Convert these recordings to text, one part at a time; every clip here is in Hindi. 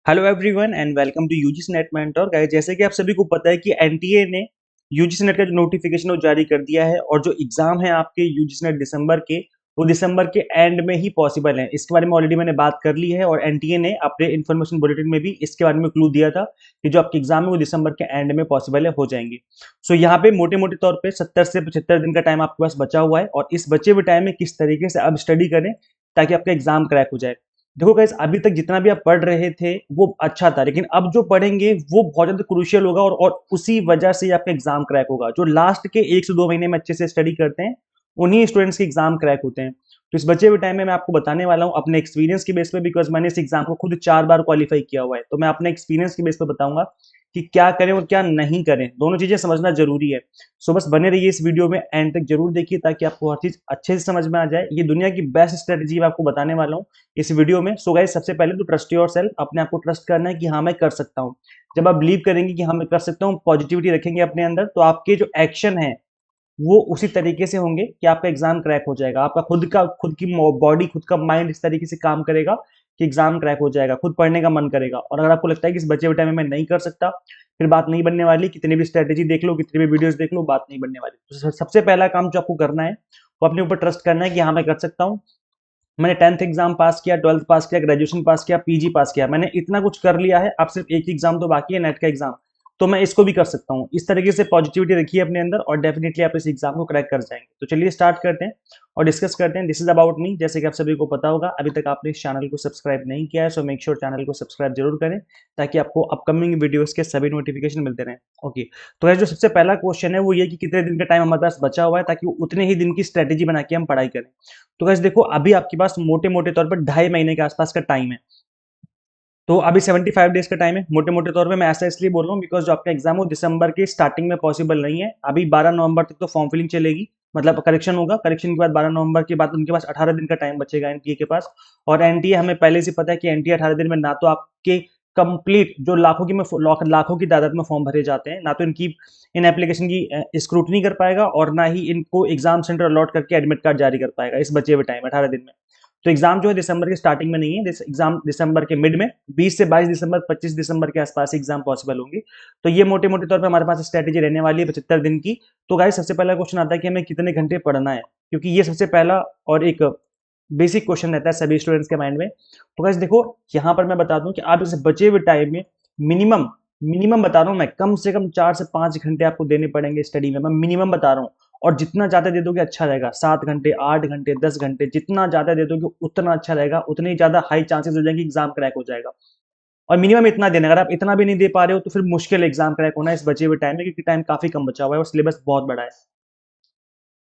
Hello everyone and welcome to UGC NET mentor guys. जैसे कि आप सभी को पता है कि एनटीए ने यूजीसी नेट का जो नोटिफिकेशन वो जारी कर दिया है और जो एग्जाम है आपके यूजीसी नेट दिसंबर के, वो दिसंबर के एंड में ही पॉसिबल है। इसके बारे में ऑलरेडी मैंने बात कर ली है और एनटीए ने अपने इन्फॉर्मेशन बुलेटिन में भी इसके बारे में क्लू दिया था कि जो आपके एग्जाम है वो दिसंबर के एंड में पॉसिबल है, हो जाएंगे। सो यहाँ पे मोटे मोटे तौर पे 70 से 75 दिन का टाइम आपके पास बचा हुआ है और इस बचे हुए टाइम में किस तरीके से आप स्टडी करें ताकि आपका एग्जाम क्रैक हो जाए। देखो गाइस, अभी तक जितना भी आप पढ़ रहे थे वो अच्छा था, लेकिन अब जो पढ़ेंगे वो बहुत ज्यादा क्रूशियल होगा और उसी वजह से आपका एग्जाम क्रैक होगा। जो लास्ट के 1 से 2 महीने में अच्छे से स्टडी करते हैं उन्हीं स्टूडेंट्स के एग्जाम क्रैक होते हैं। तो इस बचे हुए टाइम में मैं आपको बताने वाला हूँ अपने एक्सपीरियंस के बेस पे, बिकॉज मैंने इस एग्जाम को खुद 4 बार क्वालिफाई किया हुआ है। तो मैं अपने एक्सपीरियंस के बेस पे बताऊंगा कि क्या करें और क्या नहीं करें, दोनों चीजें समझना जरूरी है। सो बस बने रहिए इस वीडियो में, एंड तक जरूर देखिए ताकि आपको हर चीज अच्छे से समझ में आ जाए। ये दुनिया की बेस्ट स्ट्रेटेजी मैं आपको बताने वाला हूँ इस वीडियो में। सो गाइस, सबसे पहले तो ट्रस्ट योर सेल्फ, अपने आप को ट्रस्ट करना है कि हाँ मैं कर सकता हूँ। जब आप बिलीव करेंगे कि हाँ मैं कर सकता हूँ, पॉजिटिविटी रखेंगे अपने अंदर, तो आपके जो एक्शन है वो उसी तरीके से होंगे कि आपका एग्जाम क्रैक हो जाएगा। आपका खुद की बॉडी, खुद का माइंड इस तरीके से काम करेगा कि एग्जाम क्रैक हो जाएगा, खुद पढ़ने का मन करेगा। और अगर आपको लगता है कि इस बचे हुए टाइम में मैं नहीं कर सकता, फिर बात नहीं बनने वाली। कितनी भी स्ट्रेटेजी देख लो, कितनी भी वीडियोस देख लो, बात नहीं बनने वाली। तो सबसे पहला काम जो आपको करना है वो अपने ऊपर ट्रस्ट करना है कि हाँ मैं कर सकता हूँ। मैंने 10th एग्जाम पास किया, 12th पास किया, ग्रेजुएशन पास किया, पीजी पास किया, मैंने इतना कुछ कर लिया है। अब सिर्फ एक ही एग्जाम तो बाकी है, नेट का एग्जाम, तो मैं इसको भी कर सकता हूँ। इस तरीके से पॉजिटिविटी रखिए अपने अंदर और डेफिनेटली आप इस एग्जाम को क्रैक कर जाएंगे। तो चलिए स्टार्ट करते हैं और डिस्कस करते हैं। This is about me. जैसे कि आप सभी को पता होगा, अभी तक आपने इस चैनल को सब्सक्राइब नहीं किया है, सो मेक श्योर चैनल को सब्सक्राइब जरूर करें ताकि आपको अपकमिंग वीडियोस के सभी नोटिफिकेशन मिलते रहें। ओके, तो ये जो सबसे पहला क्वेश्चन है वो ये कि कितने दिन का टाइम हमारे पास बचा हुआ है ताकि उतने ही दिन की स्ट्रेटेजी बना के हम पढ़ाई करें। तो गाइस देखो, अभी आपके पास मोटे मोटे तौर पर 2.5 महीने के आसपास का टाइम है। तो अभी 75 डेज का टाइम है मोटे मोटे तौर पे। मैं ऐसा इसलिए बोल रहा हूँ बिकॉज जो आपका एग्जाम हो दिसंबर के स्टार्टिंग में पॉसिबल नहीं है। अभी 12 नवंबर तक तो फॉर्म फिलिंग चलेगी, मतलब करेक्शन होगा। करेक्शन के बाद 12 नवंबर के बाद उनके पास 18 दिन का टाइम बचेगा एनटीए के पास। और एनटीए हमें पहले से पता है कि एनटीए 18 दिन में ना तो आपके कंप्लीट जो लाखों की तादाद में फॉर्म भरे जाते हैं, ना तो इन एप्लीकेशन की स्क्रूटनी कर पाएगा और ना ही इनको एग्जाम सेंटर अलॉट करके एडमिट कार्ड जारी कर पाएगा इस बचे हुए टाइम 18 दिन में। तो एग्जाम जो है दिसंबर के स्टार्टिंग में नहीं है, एग्जाम दिसंबर के मिड में, 20 से 22 दिसंबर, 25 दिसंबर के आसपास एग्जाम पॉसिबल होंगे। तो ये मोटे मोटे तौर पर हमारे पास स्ट्रेटेजी रहने वाली है 75 दिन की। तो गाइस, सबसे पहला क्वेश्चन आता है कि हमें कितने घंटे पढ़ना है, क्योंकि ये सबसे पहला और एक बेसिक क्वेश्चन रहता है सभी स्टूडेंट्स के माइंड में। तो गाइस देखो, यहाँ पर मैं बता दूं कि आप इस बचे हुए टाइम में मिनिमम मिनिमम बता रहा हूँ मैं, कम से कम 4 से 5 घंटे आपको देने पड़ेंगे स्टडी में। मैं मिनिमम बता रहा हूँ। और जितना ज्यादा दे दोगे अच्छा रहेगा, 7 घंटे, 8 घंटे, 10 घंटे, जितना ज्यादा दे दोगे उतना अच्छा रहेगा, उतने ही ज्यादा हाई चांसेस हो जाएंगे एग्जाम क्रैक हो जाएगा। और मिनिमम इतना देना। अगर आप इतना भी नहीं दे पा रहे हो तो फिर मुश्किल एग्जाम क्रैक होना है इस बचे हुए टाइम में, क्योंकि टाइम काफी कम बचा हुआ है और सिलेबस बहुत बड़ा है।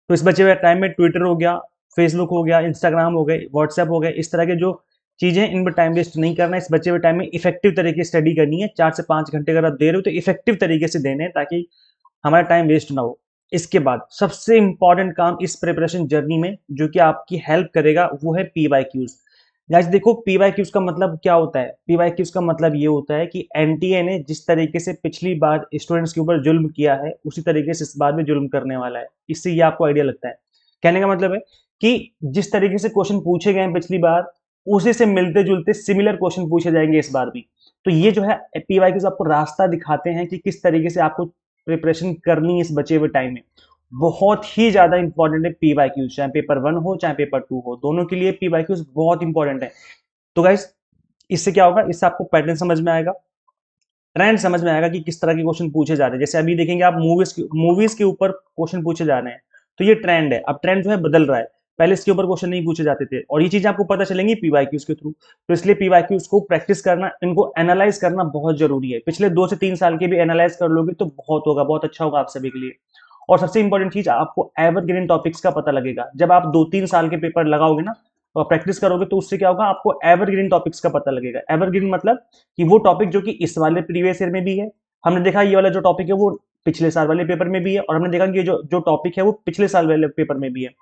तो इस बचे हुए टाइम में ट्विटर हो गया, फेसबुक हो गया, इंस्टाग्राम हो गए, व्हाट्सएप हो गए, इस तरह के जो चीजें, इन पर टाइम वेस्ट नहीं करना है। इस बचे हुए टाइम में इफेक्टिव तरीके से स्टडी करनी है। 4 से 5 घंटे अगर आप दे रहे हो तो इफेक्टिव तरीके से देने हैं ताकि हमारा टाइम वेस्ट ना हो। इसके बाद सबसे इंपॉर्टेंट काम इस प्रिपरेशन जर्नी में जो कि आपकी हेल्प करेगा वो है पीवाईक्यूज। गाइस देखो, पीवाईक्यूज का मतलब क्या होता है? पीवाईक्यूज का मतलब ये होता है कि एनटीए ने जिस तरीके से पिछली बार स्टूडेंट्स के ऊपर जुल्म किया है उसी तरीके से इस बार भी जुल्म करने वाला है। इससे ये आपको आइडिया लगता है। कहने का मतलब है कि जिस तरीके से क्वेश्चन पूछे गए हैं पिछली बार, उसी से मिलते जुलते सिमिलर क्वेश्चन पूछे जाएंगे इस बार भी। तो ये जो है पीवाईक्यूज आपको रास्ता दिखाते हैं कि किस तरीके से आपको प्रिपरेशन करनी है इस बचे हुए टाइम में। बहुत ही ज्यादा इंपॉर्टेंट है पीवाईक्यूज, चाहे पेपर 1 हो चाहे पेपर 2 हो, दोनों के लिए पीवाईक्यूज बहुत इंपॉर्टेंट है। तो गाइस, इससे क्या होगा, इससे आपको पैटर्न समझ में आएगा, ट्रेंड समझ में आएगा कि किस तरह के क्वेश्चन पूछे जा रहे हैं। जैसे अभी देखेंगे आप, मूवीज के ऊपर क्वेश्चन पूछे जा रहे हैं, तो ये ट्रेंड है। अब ट्रेंड जो है बदल रहा है, पहले इसके ऊपर क्वेश्चन नहीं पूछे जाते थे और ये चीजें आपको पता चलेंगी पीवाईक्यूज के थ्रू। तो इसलिए पीवाईक्यूज को प्रैक्टिस करना, इनको एनालाइज करना बहुत जरूरी है। पिछले 2 से 3 साल के भी एनालाइज कर लोगे तो बहुत होगा, बहुत अच्छा होगा आप सभी के लिए। और सबसे इंपॉर्टेंट चीज, आपको एवरग्रीन टॉपिक्स का पता लगेगा। जब आप 2-3 साल के पेपर लगाओगे ना और प्रैक्टिस करोगे तो उससे क्या होगा, आपको एवरग्रीन टॉपिक्स का पता लगेगा। एवरग्रीन मतलब कि वो टॉपिक जो कि इस वाले प्रीवियस ईयर में भी है, हमने देखा ये वाला जो टॉपिक है वो पिछले साल वाले पेपर में भी है, और हमने देखा कि जो जो टॉपिक है वो पिछले साल वाले पेपर में भी है।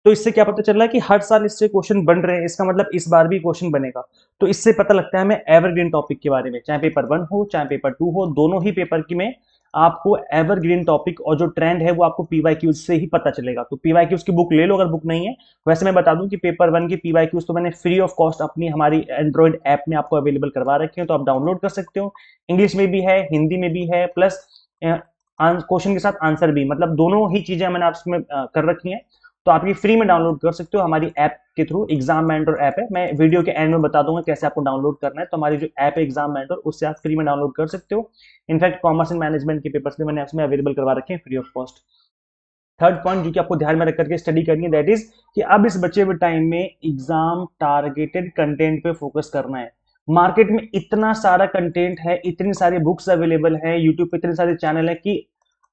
तो इससे क्या पता चल रहा है कि हर साल इससे क्वेश्चन बन रहे हैं, इसका मतलब इस बार भी क्वेश्चन बनेगा। तो इससे पता लगता है हमें एवरग्रीन टॉपिक के बारे में, चाहे पेपर 1 हो चाहे पेपर 2 हो, दोनों ही पेपर की में आपको एवरग्रीन टॉपिक और जो ट्रेंड है वो आपको पीवाईक्यूज से ही पता चलेगा। तो पीवाईक्यूज की बुक ले लो अगर बुक नहीं है। वैसे मैं बता दूं कि पेपर 1 की पीवाईक्यूज तो मैंने फ्री ऑफ कॉस्ट अपनी हमारी एंड्रॉइड ऐप में आपको अवेलेबल करवा रखे हैं, तो आप डाउनलोड कर सकते हो। इंग्लिश में भी है, हिंदी में भी है, प्लस क्वेश्चन के साथ आंसर भी, मतलब दोनों ही चीजें मैंने आपसे कर रखी हैं। तो आप ये फ्री में डाउनलोड कर सकते हो हमारी ऐप के थ्रू। एग्जाम मेंटर ऐप है, मैं वीडियो के एंड में बता दूंगा कैसे आपको डाउनलोड करना है। तो हमारी जो ऐप है एग्जाम मेंटर, उससे आप फ्री में डाउनलोड कर सकते हो। इनफैक्ट कॉमर्स एंड मैनेजमेंट के पेपर्स भी मैंने इसमें अवेलेबल करवा रखे हैं free of cost. Third point जो कि आपको ध्यान में रख करके स्टडी करनी है, दैट इज कि अब इस बचे हुए टाइम में एग्जाम टारगेटेड कंटेंट पे फोकस करना है। मार्केट में इतना सारा कंटेंट है, इतनी सारी बुक्स अवेलेबल है, यूट्यूब पे इतने सारे चैनल है कि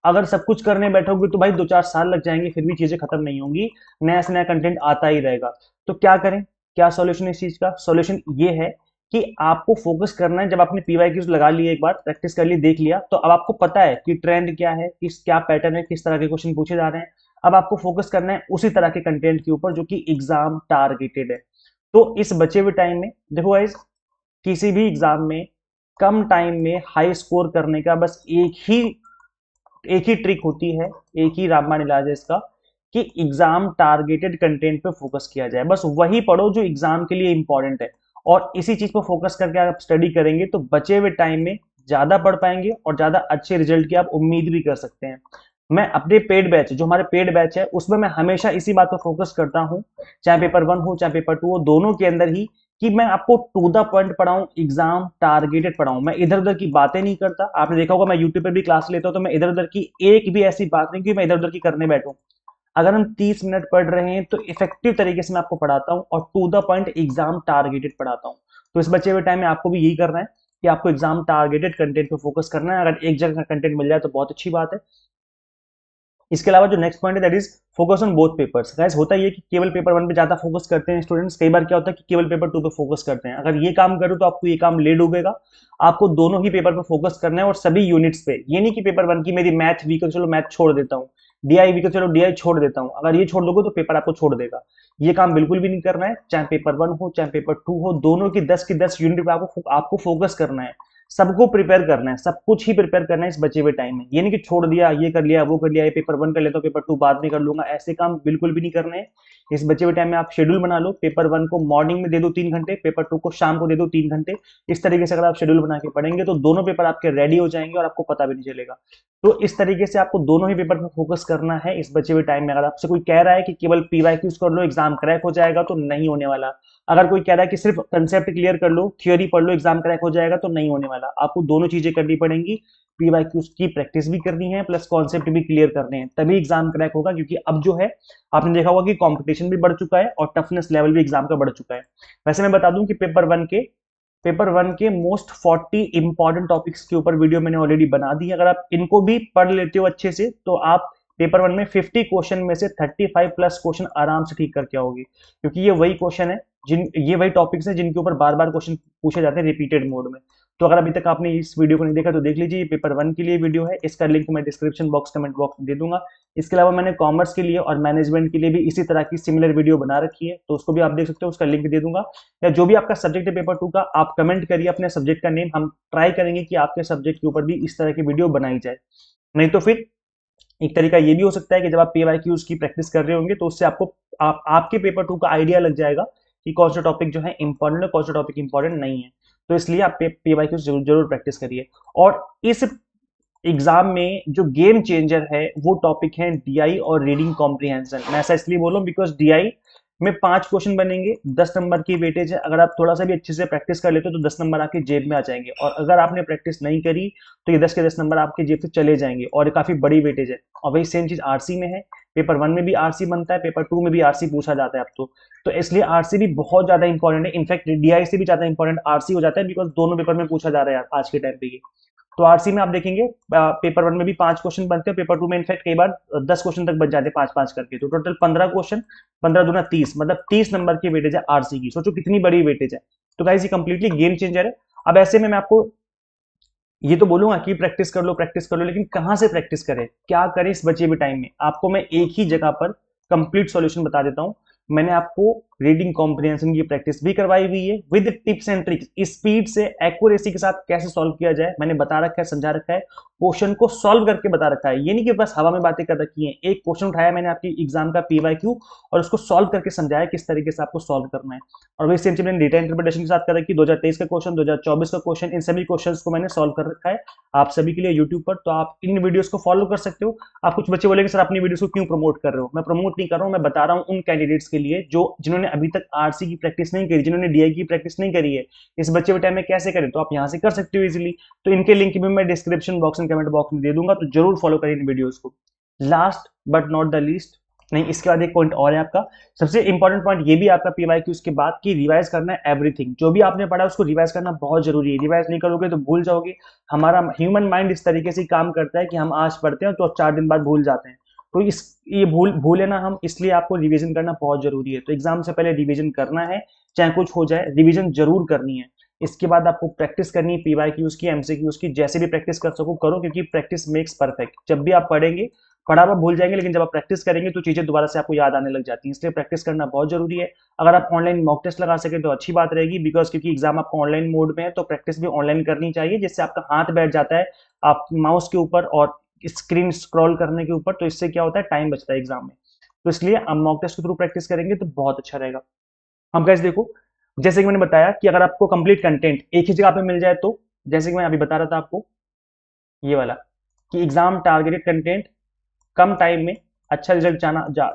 अगर सब कुछ करने बैठोगे तो भाई 2-4 साल लग जाएंगे, फिर भी चीजें खत्म नहीं होंगी, नया से नया कंटेंट आता ही रहेगा। तो क्या करें, क्या सॉल्यूशन इस चीज का? सॉल्यूशन ये है कि आपको फोकस करना है। जब आपने पीवाईक्यूज लगा लिए, एक बार प्रैक्टिस कर ली, देख लिया, तो अब आपको पता है कि ट्रेंड क्या है, किस क्या पैटर्न है, किस तरह के क्वेश्चन पूछे जा रहे हैं। अब आपको फोकस करना है उसी तरह के कंटेंट के ऊपर जो कि एग्जाम टारगेटेड है। तो इस बचे हुए टाइम में देखो गाइस, किसी भी एग्जाम में कम टाइम में हाई स्कोर करने का बस एक ही ट्रिक होती है, एक ही रामबाण इलाज है इसका, कि एग्जाम टारगेटेड कंटेंट पे फोकस किया जाए। बस वही पढ़ो जो एग्जाम के लिए इंपॉर्टेंट है, और इसी चीज पर फोकस करके आप स्टडी करेंगे तो बचे हुए टाइम में ज्यादा पढ़ पाएंगे और ज्यादा अच्छे रिजल्ट की आप उम्मीद भी कर सकते हैं। मैं अपने पेड बैच, जो हमारे पेड बैच है, उसमें मैं हमेशा इसी बात पर फोकस करता हूं, चाहे पेपर 1 हो चाहे पेपर 2 हो, दोनों के अंदर ही, कि मैं आपको टू द पॉइंट पढ़ाऊं, एग्जाम टारगेटेड पढ़ाऊं। मैं इधर उधर की बातें नहीं करता। आपने देखा होगा मैं यूट्यूब पर भी क्लास लेता हूं, तो मैं इधर उधर की एक भी ऐसी बात नहीं कि मैं इधर उधर की करने बैठूं। अगर हम 30 मिनट पढ़ रहे हैं तो इफेक्टिव तरीके से मैं आपको पढ़ाता हूं और to the point exam targeted पढ़ाता हूं। तो इस बचे हुए टाइम में आपको भी यही करना है कि आपको एग्जाम टारगेटेड कंटेंट पे फोकस करना है। अगर एक जगह का कंटेंट मिल जाए तो बहुत अच्छी बात है। इसके अलावा जो नेक्स्ट पॉइंट है, that is focus on both papers. Guys होता ही है कि केवल पेपर 1 पे ज्यादा फोकस करते हैं स्टूडेंट्स, कई बार क्या होता है कि केवल पेपर 2 पे फोकस करते हैं। अगर ये काम करो तो आपको ये काम ले डूबेगा। आपको दोनों ही पेपर पे फोकस करना है और सभी यूनिट्स पे। ये नहीं कि पेपर 1 की मेरी मैथ वीक है, चलो मैथ छोड़ देता हूँ, डीआई वीक है, चलो डीआई छोड़ देता हूँ। अगर ये छोड़ दोगे तो पेपर आपको छोड़ देगा। ये काम बिल्कुल भी नहीं करना है। चाहे पेपर 1 हो चाहे पेपर 2 हो, दोनों की 10 की 10 यूनिट पे आपको फोकस करना है। सबको प्रिपेयर करना है, सब कुछ ही प्रिपेयर करना है इस बचे हुए टाइम में। ये नहीं कि छोड़ दिया, ये कर लिया, वो कर लिया, ये पेपर 1 कर लेता हूँ, पेपर 2 बाद में कर लूंगा, ऐसे काम बिल्कुल भी नहीं करने हैं। इस बचे हुए टाइम में आप शेड्यूल बना लो, पेपर 1 को मॉर्निंग में दे दो 3 घंटे, पेपर 2 को शाम को दे दो 3 घंटे। इस तरीके से अगर आप शेड्यूल बना के पढ़ेंगे तो दोनों पेपर आपके रेडी हो जाएंगे और आपको पता भी नहीं चलेगा। तो इस तरीके से आपको दोनों ही पेपर पर फोकस करना है इस बचे हुए टाइम में। अगर आपसे कोई कह रहा है कि केवल पीवाईक्यूज कर लो एग्जाम क्रैक हो जाएगा, तो नहीं होने वाला। अगर कोई कह रहा है कि सिर्फ कंसेप्ट क्लियर कर लो, थ्योरी पढ़ लो, एग्जाम क्रैक हो जाएगा, तो नहीं होने वाला। आपको दोनों चीजें करनी पड़ेंगी, पीवाईक्यूज की प्रैक्टिस भी करनी है प्लस कॉन्सेप्ट भी क्लियर करने हैं, तभी एग्जाम क्रैक होगा। क्योंकि अब जो है, आपने देखा होगा कि कंपटीशन भी बढ़ चुका है और टफनेस लेवल भी एग्जाम का बढ़ चुका है। वैसे मैं बता दूं कि पेपर 1 के मोस्ट 40 इंपॉर्टेंट टॉपिक्स के ऊपर वीडियो मैंने ऑलरेडी बना दी है। अगर आप इनको भी पढ़ लेते हो अच्छे से तो आप पेपर 1 में 50 क्वेश्चन में से 35 प्लस क्वेश्चन आराम से ठीक करके आओगे। क्योंकि ये वही क्वेश्चन है, ये वही टॉपिक्स हैं जिनके ऊपर बार बार क्वेश्चन पूछे जाते हैं रिपीटेड मोड में। तो अगर अभी तक आपने इस वीडियो को नहीं देखा तो देख लीजिए, ये पेपर 1 के लिए वीडियो है, इसका लिंक मैं डिस्क्रिप्शन बॉक्स कमेंट बॉक्स में दे दूंगा। इसके अलावा मैंने कॉमर्स के लिए और मैनेजमेंट के लिए भी इसी तरह की सिमिलर वीडियो बना रखी है, तो उसको भी आप देख सकते हो, उसका लिंक दे दूंगा। या जो भी आपका सब्जेक्ट है पेपर 2 का, आप कमेंट करिए अपने सब्जेक्ट का नेम, हम ट्राई करेंगे कि आपके सब्जेक्ट के ऊपर भी इस तरह की वीडियो बनाई जाए। नहीं तो फिर एक तरीका ये भी हो सकता है कि जब आप पीवाईक्यूज की प्रैक्टिस कर रहे होंगे तो उससे आपको आपके पेपर 2 का आइडिया लग जाएगा कि कौन सा टॉपिक जो है इंपॉर्टेंट है, कौन सा टॉपिक इंपॉर्टेंट नहीं है। तो इसलिए आप पीवाईक्यूज जरूर प्रैक्टिस करिए। और इस एग्जाम में जो गेम चेंजर है वो टॉपिक है डीआई और रीडिंग कॉम्प्रिहेंशन। मैं ऐसा इसलिए बोल रहा हूँ बिकॉज डीआई में 5 क्वेश्चन बनेंगे, 10 नंबर की वेटेज है। अगर आप थोड़ा सा भी अच्छे से प्रैक्टिस कर लेते हो तो 10 नंबर आपके जेब में आ जाएंगे, और अगर आपने प्रैक्टिस नहीं करी तो ये 10 के 10 नंबर आपके जेब से चले जाएंगे, और काफी बड़ी वेटेज है। और वही सेम चीज आरसी में है, पेपर 1 में भी आरसी बनता है, पेपर 2 में भी आरसी पूछा जाता है अब तो इसलिए आरसी भी बहुत ज्यादा इंपॉर्टेंट है। इनफैक्ट डीआई से भी ज्यादा इंपॉर्टेंट आरसी हो जाता है, बिकॉज दोनों पेपर में पूछा जा रहा है आज के टाइम पे ये। तो आरसी में आप देखेंगे पेपर 1 में भी 5 क्वेश्चन बनते हैं, पेपर 2 में इनफैक्ट कई बार 10 क्वेश्चन तक बच जाते हैं 5-5 करके। तो टोटल 15 क्वेश्चन, 15 दूना 30, मतलब 30 नंबर की वेटेज है आरसी की। सोचो कितनी बड़ी वेटेज है। तो गाइस ये कंप्लीटली गेम चेंजर है। अब ऐसे में मैं आपको ये तो बोलूंगा कि प्रैक्टिस कर लो प्रैक्टिस कर लो, लेकिन कहां से प्रैक्टिस करें, क्या करें इस बचे हुए टाइम में? आपको मैं एक ही जगह पर कंप्लीट सॉल्यूशन बता देता हूं। मैंने आपको रीडिंग कॉम्प्रिहेंशन की प्रैक्टिस भी करवाई हुई है with tips and tricks. Speed से एक्यूरेसी के साथ कैसे सॉल्व किया जाए मैंने बता रखा है, समझा रखा है, क्वेश्चन को सॉल्व करके बता रखा है। ये नहीं कि बस हवा में बातें कर रखी हैं। एक क्वेश्चन उठाया मैंने आपकी एग्जाम का पीवाईक्यू और उसको सॉल्व करके समझाया किस तरीके से आपको सॉल्व करना है। और वही सेम चीज मैंने डेटा इंटरप्रिटेशन के साथ कर रखी, 2023 का क्वेश्चन, 2024 का क्वेश्चन, इन सभी क्वेश्चंस को मैंने सॉल्व कर रखा है आप सभी के लिए यूट्यूब पर। तो आप इन वीडियोस को फॉलो कर सकते हो। आप कुछ बच्चे बोलेंगे सर अपनी वीडियोस को क्यों प्रमोट कर रहे हो? मैं प्रमोट नहीं कर रहा हूं, मैं बता रहा हूं उन कैंडिडेट्स के लिए जो जिन्होंने अभी तक आरसी की प्रैक्टिस नहीं करी, जिन्होंने डीआई की प्रैक्टिस नहीं करी है। इस बच्चे के टाइम में कैसे करें, तो आप यहां से कर सकते हो इजीली। तो इनके लिंक भी मैं description box and comment box में दे दूंगा, तो जरूर फॉलो करें इन वीडियोस को। Last but not the least, नहीं इसके बाद एक पॉइंट और है आपका, सबसे इंपॉर्टेंट पॉइंट ये भी आपका पीवाईक्यू के बाद की रिवाइज करना है एवरीथिंग। जो भी आपने पढ़ा उसको रिवाइज करना बहुत जरूरी है। रिवाइज नहीं करोगे तो भूल जाओगे। हमारा ह्यूमन माइंड इस तरीके से काम करता है कि हम आज पढ़ते हैं तो 4 दिन बाद भूल जाते हैं। तो इस ये भूले ना हम, इसलिए आपको रिवीजन करना बहुत जरूरी है। तो एग्जाम से पहले रिवीजन करना है, चाहे कुछ हो जाए रिवीजन जरूर करनी है। इसके बाद आपको प्रैक्टिस करनी है पीवाईक्यूज की, एमसीक्यूज की, जैसे भी प्रैक्टिस कर सको करो, क्योंकि प्रैक्टिस मेक्स परफेक्ट। जब भी आप पढ़ेंगे पढ़ा हुआ भूल जाएंगे, लेकिन जब आप प्रैक्टिस करेंगे तो चीजें दोबारा से आपको याद आने लग जाती हैं। इसलिए प्रैक्टिस करना बहुत जरूरी है। अगर आप ऑनलाइन मॉक टेस्ट लगा सके तो अच्छी बात रहेगी, बिकॉज क्योंकि एग्जाम आपका ऑनलाइन मोड में है तो प्रैक्टिस भी ऑनलाइन करनी चाहिए, जिससे आपका हाथ बैठ जाता है आप माउस के ऊपर और स्क्रीन स्क्रॉल करने के ऊपर। तो इससे क्या होता है, टाइम बचता है एग्जाम में। तो इसलिए हम मॉक टेस्ट के थ्रू प्रैक्टिस करेंगे तो बहुत अच्छा रहेगा। हम गाइस देखो, जैसे कि मैंने बताया कि अगर आपको कंप्लीट कंटेंट एक ही जगह पे मिल जाए, तो जैसे कि मैं अभी बता रहा था आपको ये वाला कि एग्जाम टारगेटेड कंटेंट, कम टाइम में अच्छा रिजल्ट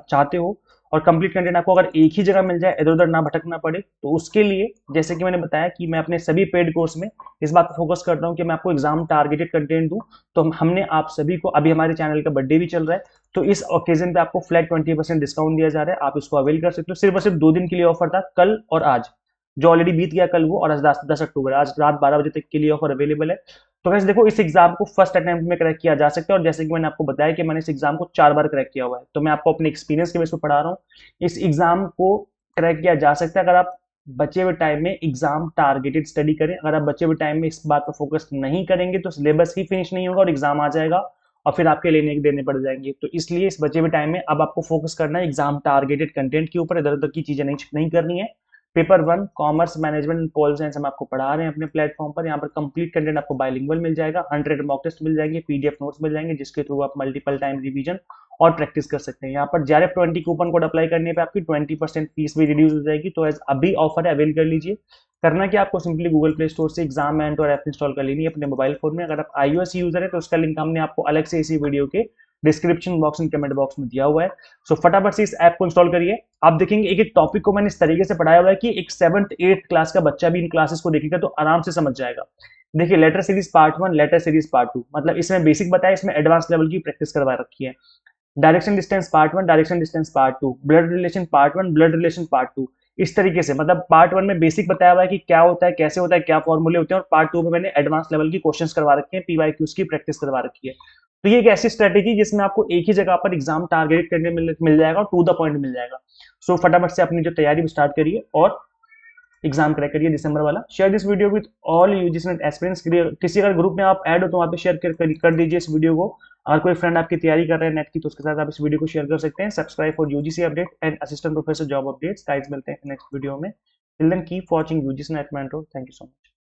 चाहते हो और कंप्लीट कंटेंट आपको अगर एक ही जगह मिल जाए, इधर उधर ना भटकना पड़े, तो उसके लिए जैसे कि मैंने बताया कि मैं अपने सभी पेड कोर्स में इस बात पर फोकस करता हूं कि मैं आपको एग्जाम टारगेटेड कंटेंट दूं। तो हमने आप सभी को, अभी हमारे चैनल का बर्थडे भी चल रहा है, तो इस ओकेजन पे आपको फ्लैट 20% डिस्काउंट दिया जा रहा है। आप इसको अवेल कर सकते हो। सिर्फ और सिर्फ 2 दिन के लिए ऑफर था, कल और आज, जो ऑलरेडी बीत गया कल वो, और आज 10 अक्टूबर, आज रात 12 बजे तक के लिए ऑफर अवेलेबल है। तो वैसे देखो, इस एग्जाम को फर्स्ट अटेम्प्ट में क्रैक किया जा सकता है। और जैसे कि मैंने आपको बताया कि मैंने इस एग्जाम को 4 बार क्रैक किया हुआ है, तो मैं आपको अपने एक्सपीरियंस के बेस पर पढ़ा रहा हूँ। इस एग्जाम को क्रैक किया जा सकता है अगर आप बचे हुए टाइम में एग्जाम टारगेटेड स्टडी करें। अगर आप बचे हुए टाइम में इस बात पर फोकस नहीं करेंगे तो सिलेबस ही फिनिश नहीं होगा और एग्जाम आ जाएगा और फिर आपके लेने देने पड़ जाएंगे। तो इसलिए इस बचे हुए टाइम में अब आपको फोकस करना है एग्जाम टारगेटेड कंटेंट के ऊपर, इधर उधर की चीजें नहीं करनी है। Paper 1 commerce management and pol science हम आपको पढ़ा रहे हैं अपने प्लेटफॉर्म पर। यहाँ पर कंप्लीट कंटेंट आपको बाइलिंगुअल मिल जाएगा, 100 मॉक टेस्ट मिल जाएंगे, पीडीएफ नोट्स मिल जाएंगे, जिसके थ्रू आप मल्टीपल टाइम रिवीजन और प्रैक्टिस कर सकते हैं। यहाँ पर JRF 20 कूपन कोड अप्लाई करने पे आपकी 20% फीस भी रिड्यूस हो जाएगी। तो अभी ऑफर है, अवेल कर लीजिए। करना क्या, आपको सिंपली गूगल प्ले स्टोर से एग्जाम मेंटर ऐप इंस्टॉल कर लेनी है अपने मोबाइल फोन में। अगर आप iOS यूजर है तो उसका लिंक हमने आपको अलग से इसी वीडियो के description box and comment box में दिया हुआ है। सो फटाफट से इस ऐप को इंस्टॉल करिए। आप देखेंगे एक एक टॉपिक को मैंने इस तरीके से पढ़ाया हुआ है कि एक 7th 8th क्लास का बच्चा भी इन क्लासेस को देखेगा तो आराम से समझ जाएगा। देखिए, letter series part 1, letter series part 2, मतलब इसमें बेसिक बताया, इसमें एडवांस लेवल की प्रैक्टिस करवा रखी है। Direction distance part 1, direction distance part 2, blood relation part 1, blood relation part 2। इस तरीके से, मतलब पार्ट 1 में बेसिक बताया हुआ है कि क्या होता है, कैसे होता है, क्या फॉर्मूले होते हैं, और पार्ट 2 में मैंने एडवांस लेवल की क्वेश्चंस करवा रखे हैं, पीवाईक्यूज की प्रैक्टिस करवा रखी है। तो ये एक ऐसी स्ट्रेटेजी जिसमें आपको एक ही जगह पर एग्जाम टारगेट करने मिल जाएगा और टू द पॉइंट मिल जाएगा। सो फटाफट से अपनी जो तैयारी स्टार्ट करिए और एग्जाम क्रैक करिए दिसंबर वाला। Share this video with all UGC net aspirants. किसी अगर ग्रुप में आप ऐड हो तो वहाँ पे शेयर कर दीजिए इस वीडियो को। अगर कोई फ्रेंड आपकी तैयारी कर रहे हैं नेट की तो उसके साथ आप इस वीडियो को शेयर कर सकते हैं। Subscribe for UGC update and assistant professor job updates. Guys मिलते हैं नेक्स्ट वीडियो में। Till then keep watching UGC NET mentor. Thank you so much.